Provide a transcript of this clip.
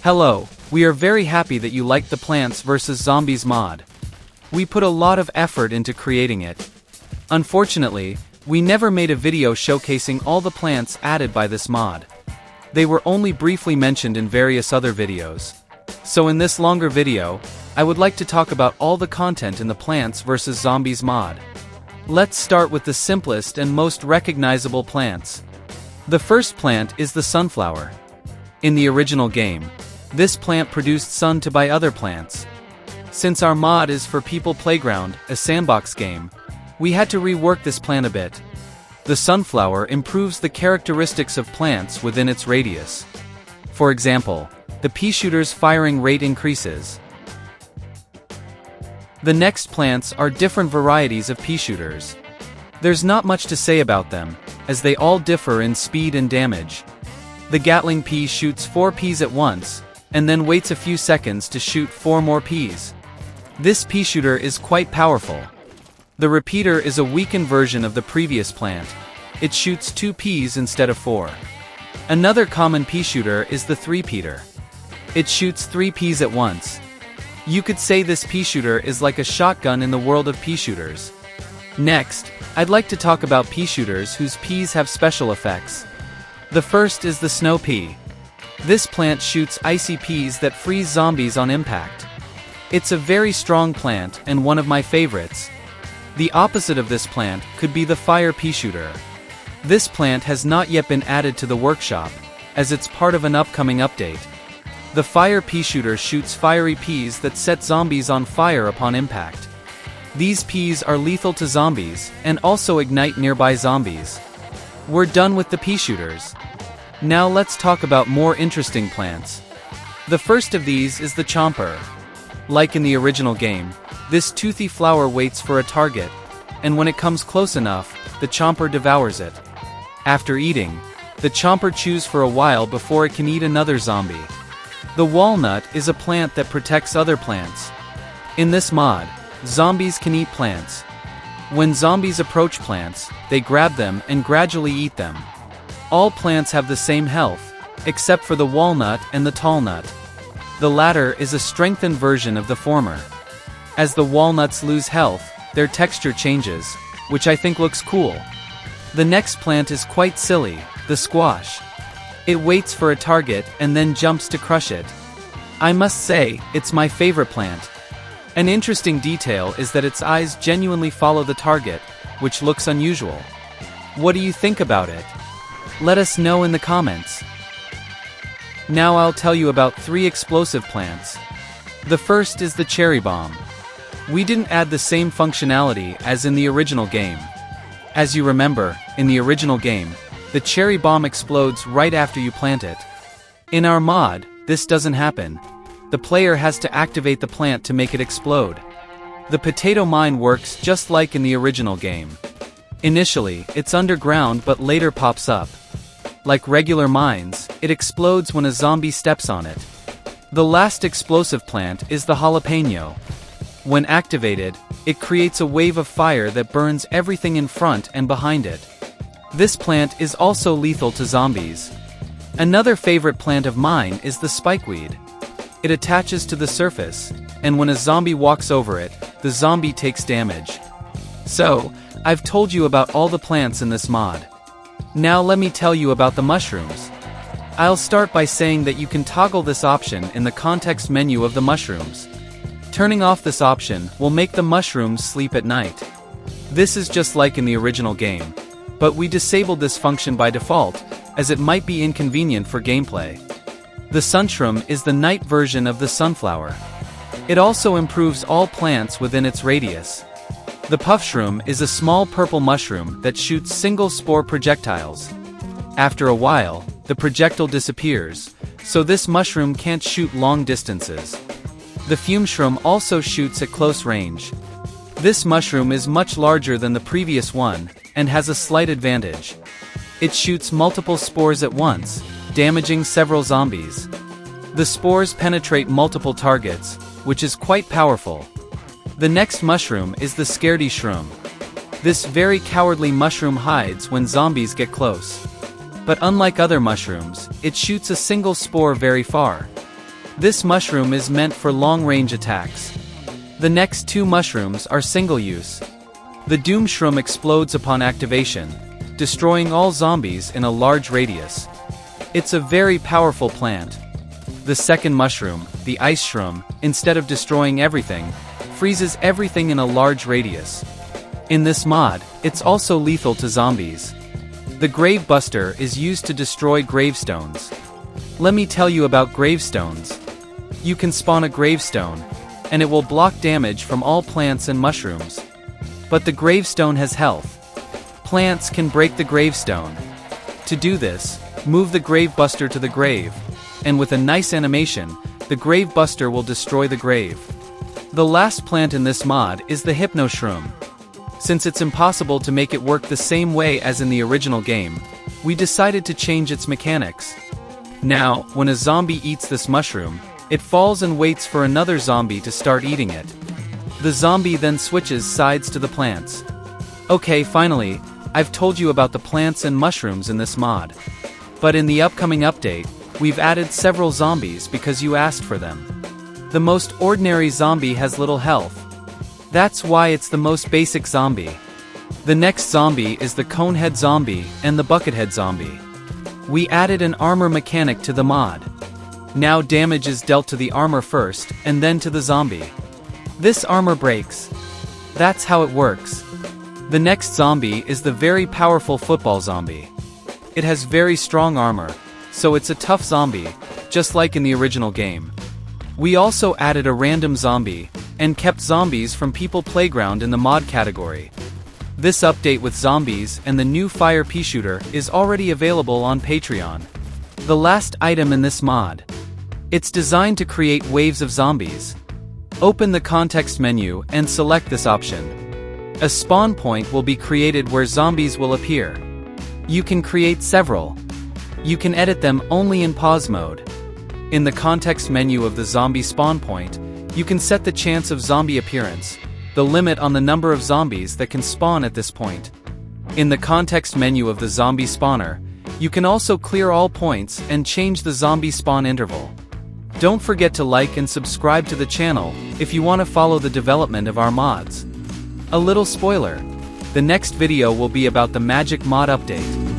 Hello, we are very happy that you liked the Plants vs Zombies mod. We put a lot of effort into creating it. Unfortunately, we never made a video showcasing all the plants added by this mod. They were only briefly mentioned in various other videos. So in this longer video, I would like to talk about all the content in the Plants vs Zombies mod. Let's start with the simplest and most recognizable plants. The first plant is the sunflower. In the original game, this plant produced sun to buy other plants. Since our mod is for People Playground, a sandbox game, we had to rework this plant a bit. The sunflower improves the characteristics of plants within its radius. For example, the Peashooter's firing rate increases. The next plants are different varieties of Peashooters. There's not much to say about them, as they all differ in speed and damage. The Gatling pea shoots 4 peas at once, and then waits a few seconds to shoot 4 more peas. This Peashooter is quite powerful. The repeater is a weakened version of the previous plant. It shoots 2 peas instead of 4. Another common Peashooter is the three-peater. It shoots 3 peas at once. You could say this Peashooter is like a shotgun in the world of Peashooters. Next, I'd like to talk about Peashooters whose peas have special effects. The first is the snow pea. This plant shoots icy peas that freeze zombies on impact. It's a very strong plant and one of my favorites. The opposite of this plant could be the fire Peashooter. This plant has not yet been added to the workshop, as it's part of an upcoming update. The fire Peashooter shoots fiery peas that set zombies on fire upon impact. These peas are lethal to zombies, and also ignite nearby zombies. We're done with the Peashooters. Now let's talk about more interesting plants. The first of these is the chomper. Like in the original game, this toothy flower waits for a target, and when it comes close enough, the chomper devours it. After eating, the chomper chews for a while before it can eat another zombie. The walnut is a plant that protects other plants. In this mod, zombies can eat plants. When zombies approach plants, they grab them and gradually eat them. All plants have the same health, except for the walnut and the tall nut. The latter is a strengthened version of the former. As the walnuts lose health, their texture changes, which I think looks cool. The next plant is quite silly, the squash. It waits for a target and then jumps to crush it. I must say, it's my favorite plant. An interesting detail is that its eyes genuinely follow the target, which looks unusual. What do you think about it? Let us know in the comments. Now I'll tell you about 3 explosive plants. The first is the cherry bomb. We didn't add the same functionality as in the original game. As you remember, in the original game, the cherry bomb explodes right after you plant it. In our mod, this doesn't happen. The player has to activate the plant to make it explode. The potato mine works just like in the original game. Initially, it's underground but later pops up. Like regular mines, it explodes when a zombie steps on it. The last explosive plant is the jalapeno. When activated, it creates a wave of fire that burns everything in front and behind it. This plant is also lethal to zombies. Another favorite plant of mine is the spikeweed. It attaches to the surface, and when a zombie walks over it, the zombie takes damage. So, I've told you about all the plants in this mod. Now let me tell you about the mushrooms. I'll start by saying that you can toggle this option in the context menu of the mushrooms. Turning off this option will make the mushrooms sleep at night. This is just like in the original game, but we disabled this function by default, as it might be inconvenient for gameplay. The sunshroom is the night version of the sunflower. It also improves all plants within its radius. The puffshroom is a small purple mushroom that shoots single spore projectiles. After a while, the projectile disappears, so this mushroom can't shoot long distances. The fume shroom also shoots at close range. This mushroom is much larger than the previous one, and has a slight advantage. It shoots multiple spores at once, damaging several zombies. The spores penetrate multiple targets, which is quite powerful. The next mushroom is the scaredy shroom. This very cowardly mushroom hides when zombies get close. But unlike other mushrooms, it shoots a single spore very far. This mushroom is meant for long-range attacks. The next 2 mushrooms are single-use. The Doom Shroom explodes upon activation, destroying all zombies in a large radius. It's a very powerful plant. The second mushroom, the Ice Shroom, instead of destroying everything, freezes everything in a large radius. In this mod, it's also lethal to zombies. The Grave Buster is used to destroy gravestones. Let me tell you about gravestones. You can spawn a gravestone, and it will block damage from all plants and mushrooms. But the gravestone has health. Plants can break the gravestone. To do this, move the Grave Buster to the grave, and with a nice animation, the Grave Buster will destroy the grave. The last plant in this mod is the Hypno Shroom. Since it's impossible to make it work the same way as in the original game, we decided to change its mechanics. Now, when a zombie eats this mushroom, it falls and waits for another zombie to start eating it. The zombie then switches sides to the plants. Okay, finally, I've told you about the plants and mushrooms in this mod. But in the upcoming update, we've added several zombies because you asked for them. The most ordinary zombie has little health. That's why it's the most basic zombie. The next zombie is the Conehead Zombie and the Buckethead Zombie. We added an armor mechanic to the mod. Now damage is dealt to the armor first, and then to the zombie. This armor breaks. That's how it works. The next zombie is the very powerful Football Zombie. It has very strong armor, so it's a tough zombie, just like in the original game. We also added a random zombie, and kept zombies from People Playground in the mod category. This update with zombies and the new Fire Peashooter is already available on Patreon. The last item in this mod. It's designed to create waves of zombies. Open the context menu and select this option. A spawn point will be created where zombies will appear. You can create several. You can edit them only in pause mode. In the context menu of the zombie spawn point, you can set the chance of zombie appearance, the limit on the number of zombies that can spawn at this point. In the context menu of the zombie spawner, you can also clear all points and change the zombie spawn interval. Don't forget to like and subscribe to the channel if you want to follow the development of our mods. A little spoiler: the next video will be about the Magic Mod update.